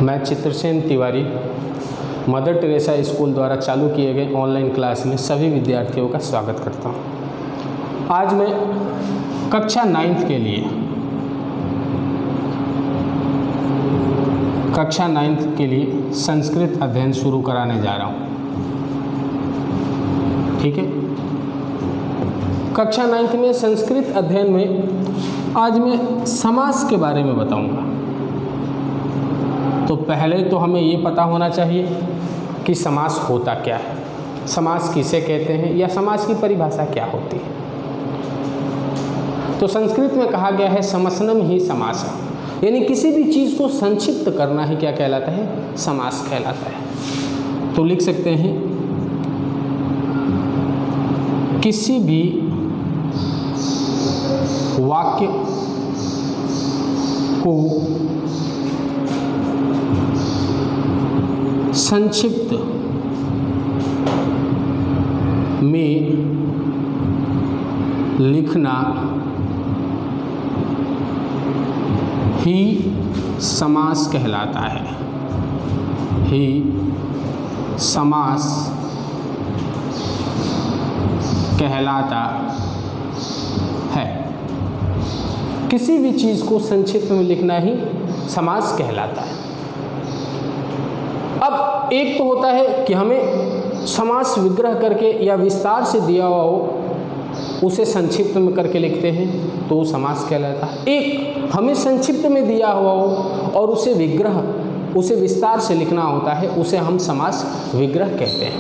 मैं Chitrasen Tiwari mother Teresa school द्वारा चालू किए गए ऑनलाइन क्लास में सभी विद्यार्थियों का स्वागत करता हूं। आज मैं कक्षा 9th के लिए संस्कृत अध्ययन शुरू कराने जा रहा हूं। ठीक है, कक्षा 9th में संस्कृत अध्ययन में आज मैं समास के बारे में बताऊंगा। तो पहले तो हमें ये पता होना चाहिए कि समास होता क्या है, समास किसे कहते हैं या समास की परिभाषा क्या होती है। तो संस्कृत में कहा गया है समसनम ही समास, यानी किसी भी चीज़ को संक्षिप्त करना ही क्या कहलाता है, समास कहलाता है। तो लिख सकते हैं किसी भी वाक्य को संक्षिप्त में लिखना ही समास कहलाता है, ही समास कहलाता है। किसी भी चीज़ को संक्षिप्त में लिखना ही समास कहलाता है। अब एक तो होता है कि हमें समास विग्रह करके या विस्तार से दिया हुआ हो, उसे संक्षिप्त में करके लिखते हैं तो वो समास कहलाता है। एक हमें संक्षिप्त में दिया हुआ हो और उसे विस्तार से लिखना होता है, उसे हम समास विग्रह कहते हैं।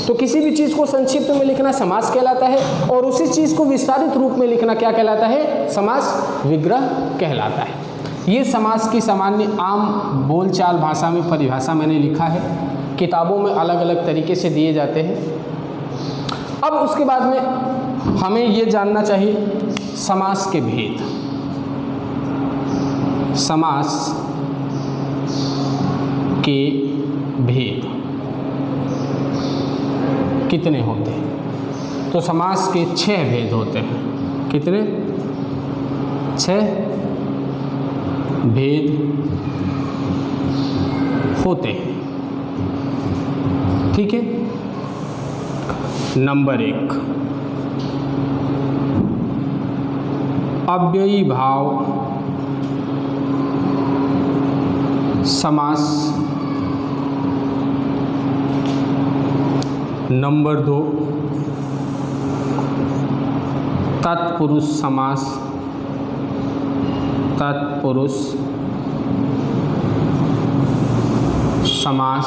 तो किसी भी चीज़ को संक्षिप्त में लिखना समास कहलाता है और उसी चीज़ को विस्तारित रूप में लिखना क्या कहलाता है, समास विग्रह कहलाता है। ये समास की सामान्य आम बोलचाल भाषा में परिभाषा मैंने लिखा है, किताबों में अलग अलग तरीके से दिए जाते हैं। अब उसके बाद में हमें ये जानना चाहिए समास के भेद। समास के भेद कितने होते हैं? तो समास के 6 भेद होते हैं। कितने? 6 भेद होते हैं। ठीक है। नंबर 1, अव्ययी भाव समास। नंबर 2, तत्पुरुष समास। तत्पुरुष समास।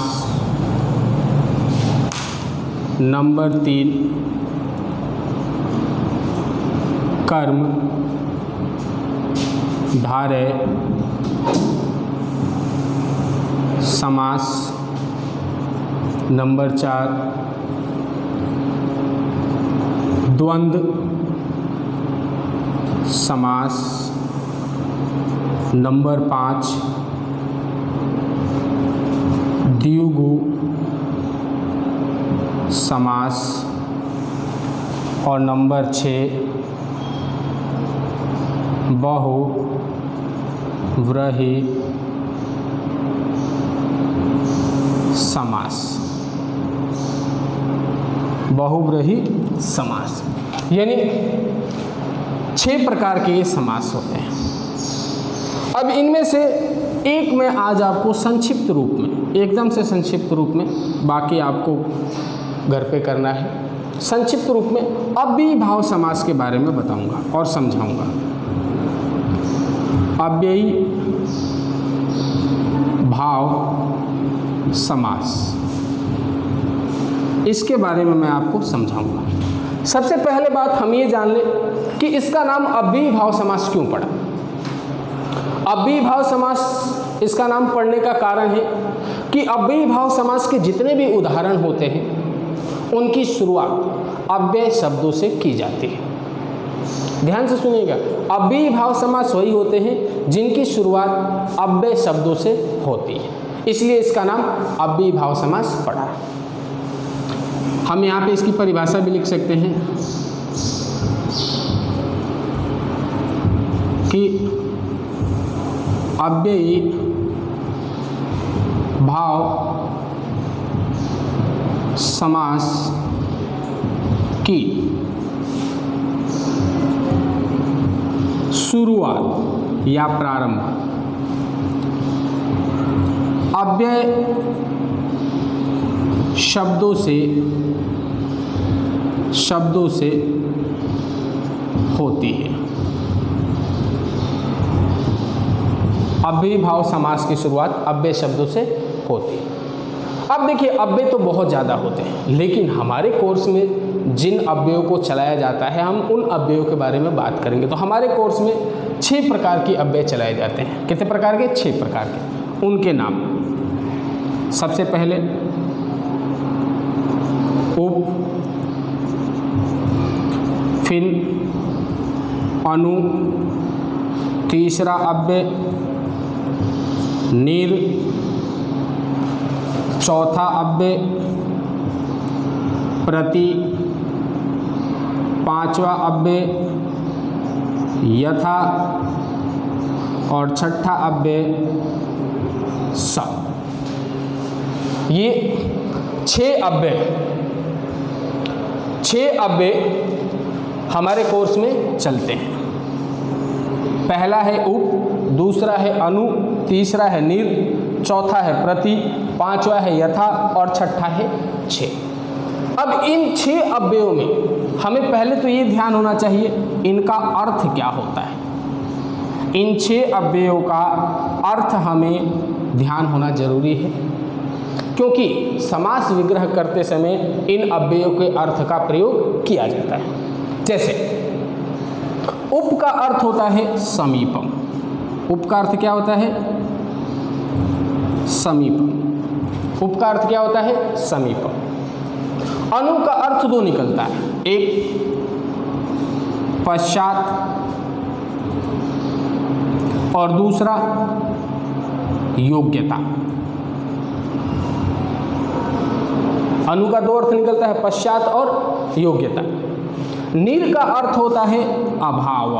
नंबर 3, कर्म धारय समास। नंबर 4, द्वंद्व समास। नंबर 5, द्विगु समास। और नंबर 6, बहुव्रीहि समास। बहुव्रीहि समास यानी 6 प्रकार के ये समास होते हैं। अब इनमें से एक मैं आज आपको संक्षिप्त रूप में, एकदम से संक्षिप्त रूप में, बाकी आपको घर पे करना है, संक्षिप्त रूप में अव्ययी भाव समास के बारे में बताऊंगा और समझाऊंगा। अव्ययी भाव समास, इसके बारे में मैं आपको समझाऊंगा। सबसे पहले बात हम ये जान लें कि इसका नाम अव्ययी भाव समास क्यों पड़ा। अव्ययी भाव समास इसका नाम पड़ने का कारण है कि अव्ययी भाव समास के जितने भी उदाहरण होते हैं उनकी शुरुआत अव्यय शब्दों से की जाती है। ध्यान से सुनिएगा, अव्ययी भाव समास वही होते हैं जिनकी शुरुआत अव्यय शब्दों से होती है, इसलिए इसका नाम अव्ययी भाव समास पड़ा। हम यहाँ पे इसकी परिभाषा भी लिख सकते हैं कि अव्ययी भाव समास की शुरुआत या प्रारंभ अव्यय शब्दों से होती है। अव्ययी भाव समास की शुरुआत अव्यय शब्दों से होती है। अब देखिए, अव्यय तो बहुत ज़्यादा होते हैं, लेकिन हमारे कोर्स में जिन अव्ययों को चलाया जाता है हम उन अव्ययों के बारे में बात करेंगे। तो हमारे कोर्स में 6 प्रकार के अव्यय चलाए जाते हैं। कितने प्रकार के? 6 प्रकार के। उनके नाम, सबसे पहले उप, फिर अनु, तीसरा अव्यय निर, चौथा अव्यय प्रति, पांचवा अव्यय यथा और छठा अव्यय स। ये 6 अव्यय हमारे कोर्स में चलते हैं। पहला है उप, दूसरा है अनु, तीसरा है निर, चौथा है प्रति, पांचवा है यथा और छठा है छे। अब इन 6 अव्ययों में हमें पहले तो ये ध्यान होना चाहिए इनका अर्थ क्या होता है। इन 6 अव्ययों का अर्थ हमें ध्यान होना जरूरी है, क्योंकि समास विग्रह करते समय इन अव्ययों के अर्थ का प्रयोग किया जाता है। जैसे उप का अर्थ होता है समीपम। उप का अर्थ क्या होता है? समीपम। उप का अर्थ क्या होता है? समीपम। अनु का अर्थ 2 निकलता है, एक पश्चात और दूसरा योग्यता। अनु का 2 अर्थ निकलता है, पश्चात और योग्यता। निर का अर्थ होता है अभाव।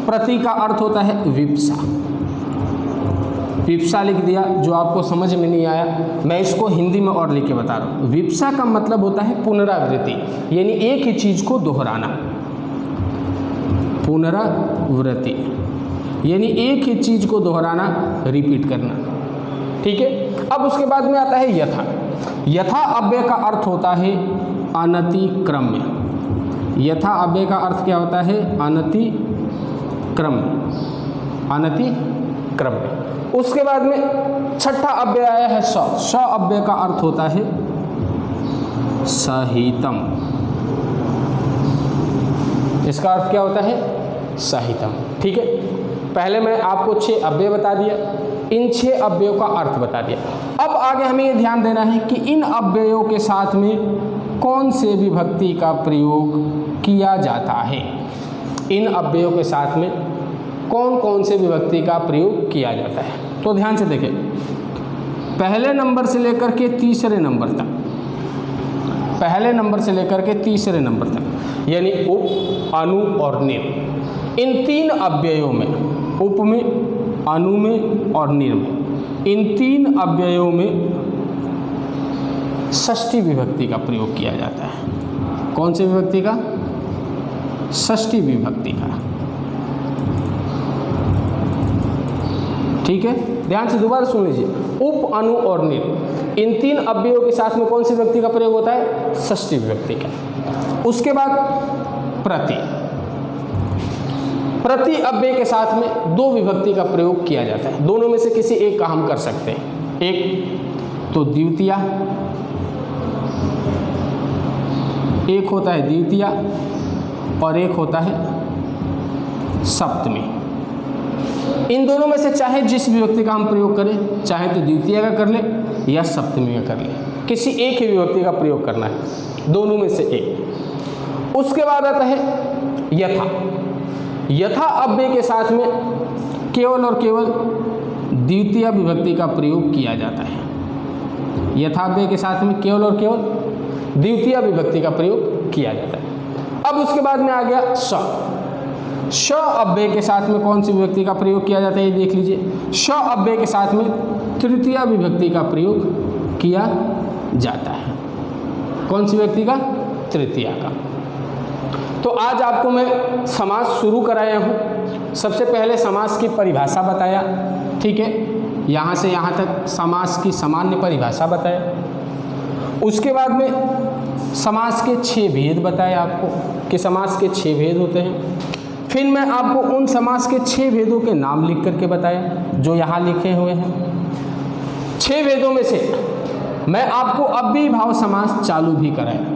प्रति का अर्थ होता है विप्सा। विप्सा लिख दिया, जो आपको समझ में नहीं आया मैं इसको हिंदी में और लिख के बता रहा हूँ। विप्सा का मतलब होता है पुनरावृत्ति, यानी एक ही चीज को दोहराना। पुनरावृत्ति यानी एक ही चीज को दोहराना, रिपीट करना। ठीक है। अब उसके बाद में आता है यथा। यथा अव्यय का अर्थ होता है अनतिक्रम्य। यथा अव्यय का अर्थ क्या होता है? अनतिक्रम्य। अनतिक्रम्य। उसके बाद में छठा अव्यय आया है स। स अव्यय का अर्थ होता है सहितम। इसका अर्थ क्या होता है? सहितम। ठीक है। पहले मैं आपको 6 अव्यय बता दिया, इन 6 अव्ययों का अर्थ बता दिया। अब आगे हमें ये ध्यान देना है कि इन अव्ययों के साथ में कौन से विभक्ति का प्रयोग किया जाता है। इन अव्ययों के साथ में कौन कौन से विभक्ति का प्रयोग किया जाता है, तो ध्यान से देखें। पहले नंबर से लेकर के तीसरे नंबर तक, पहले नंबर से लेकर के तीसरे नंबर तक, यानी उप, अनु और निर, इन 3 अव्ययों में, उप में, अनु में और निर में, इन 3 अव्ययों में षष्ठी विभक्ति का प्रयोग किया जाता है। कौन से विभक्ति का? षष्ठी विभक्ति का। ठीक है, ध्यान से दोबारा सुन लीजिए। उप, अनु और निर, इन 3 अव्ययों के साथ में कौन सी विभक्ति का प्रयोग होता है? षष्ठी विभक्ति का। उसके बाद प्रति। प्रति अव्यय के साथ में 2 विभक्ति का प्रयोग किया जाता है। दोनों में से किसी एक का हम कर सकते हैं। एक तो द्वितीया, एक होता है द्वितीया और एक होता है सप्तमी। इन दोनों में से चाहे जिस विभक्ति का हम प्रयोग करें, चाहे तो द्वितीय का कर ले या सप्तमी का कर ले, किसी एक ही विभक्ति का प्रयोग करना है, दोनों में से एक। उसके बाद आता है यथा। यथा अव्यय के साथ में केवल और केवल द्वितीय विभक्ति का प्रयोग किया जाता है। यथा अव्यय के साथ में केवल और केवल द्वितीय विभक्ति का प्रयोग किया जाता है। अब उसके बाद में आ गया स। श अव्यय के साथ में कौन सी विभक्ति का प्रयोग किया जाता है, ये देख लीजिए। श अव्यय के साथ में तृतीया विभक्ति का प्रयोग किया जाता है। कौन सी विभक्ति का? तृतीया का। तो आज आपको मैं समास शुरू कराया हूँ। सबसे पहले समास की परिभाषा बताया, ठीक है, यहाँ से यहाँ तक समास की सामान्य परिभाषा बताया। उसके बाद में समास के 6 भेद बताए आपको कि समास के 6 भेद होते हैं। फिर मैं आपको उन समास के 6 भेदों के नाम लिख करके बताया जो यहाँ लिखे हुए हैं। 6 भेदों में से मैं आपको अव्ययीभाव समास चालू भी कराया।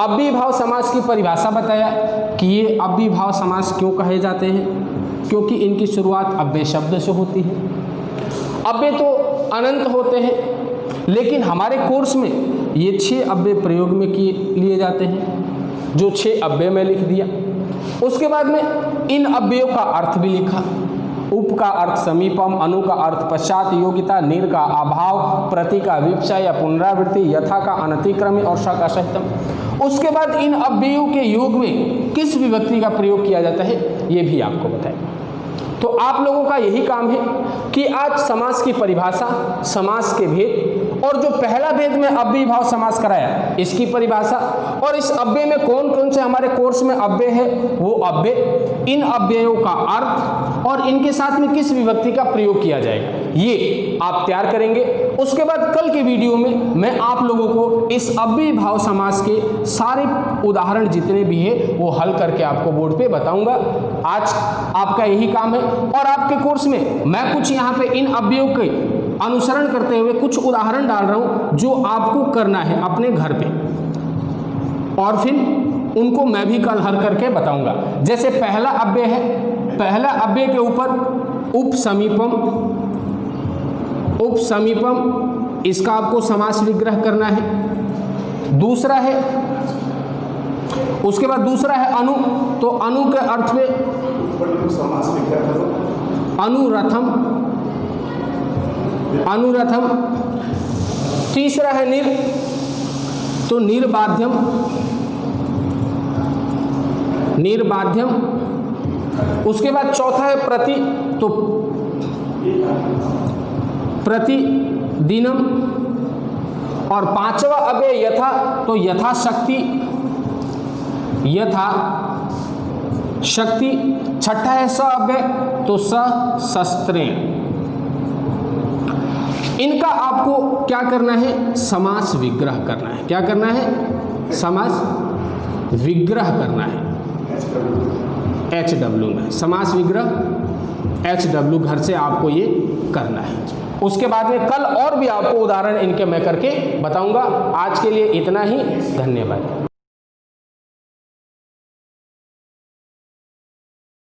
अव्ययीभाव समास की परिभाषा बताया कि ये अव्ययीभाव समास क्यों कहे जाते हैं, क्योंकि इनकी शुरुआत अव्यय शब्द से होती है। अव्यय तो अनंत होते हैं, लेकिन हमारे कोर्स में ये 6 अव्यय प्रयोग में लिए जाते हैं, जो 6 अव्यय में लिख दिया। उसके बाद में इन अव्ययों का अर्थ भी लिखा। उप का अर्थ समीपम, अनु का अर्थ पश्चात, योगिता, निर का अभाव, प्रति का विवक्षा या पुनरावृत्ति, यथा का अनतिक्रम्य और श का सहितम। उसके बाद इन अव्ययों के योग में किस विभक्ति का प्रयोग किया जाता है ये भी आपको बताएगा। तो आप लोगों का यही काम है कि आज समास की परिभाषा, समास के भेद, और जो पहला भेद में अव्ययीभाव समास कराया इसकी परिभाषा, और इस अव्यय में कौन कौन से हमारे कोर्स में अव्यय है वो अव्यय, इन अव्ययों का अर्थ और इनके साथ में किस विभक्ति का प्रयोग किया जाएगा ये आप तैयार करेंगे। उसके बाद कल के वीडियो में मैं आप लोगों को इस अव्ययीभाव समास के सारे उदाहरण जितने भी है वो हल करके आपको बोर्ड पे बताऊंगा। आज आपका यही काम है, और आपके कोर्स में मैं कुछ यहाँ पे इन अव्ययों के अनुसरण करते हुए कुछ उदाहरण डाल रहा हूं जो आपको करना है अपने घर पे, और फिर उनको मैं भी कल हल करके बताऊंगा। जैसे पहला अव्यय है, पहला अव्यय के ऊपर उप समीपम, उप समीपम इसका आपको समास विग्रह करना है। दूसरा है, उसके बाद दूसरा है अनु, तो अनु के अर्थ में अनुरथम, अनुरथम। तीसरा है निर, तो निर्बाध्यम, निर्बाध्यम। उसके बाद चौथा है प्रति, तो प्रतिदिनम। और पांचवा अव्यय यथा, तो यथाशक्ति, यथा शक्ति। छठा है स अव्यय, तो सशस्त्रेण। इनका आपको क्या करना है, समास विग्रह करना है। क्या करना है, समास विग्रह करना है। HW में समास विग्रह, HW घर से आपको ये करना है। उसके बाद में कल और भी आपको उदाहरण इनके मैं करके बताऊंगा। आज के लिए इतना ही, धन्यवाद।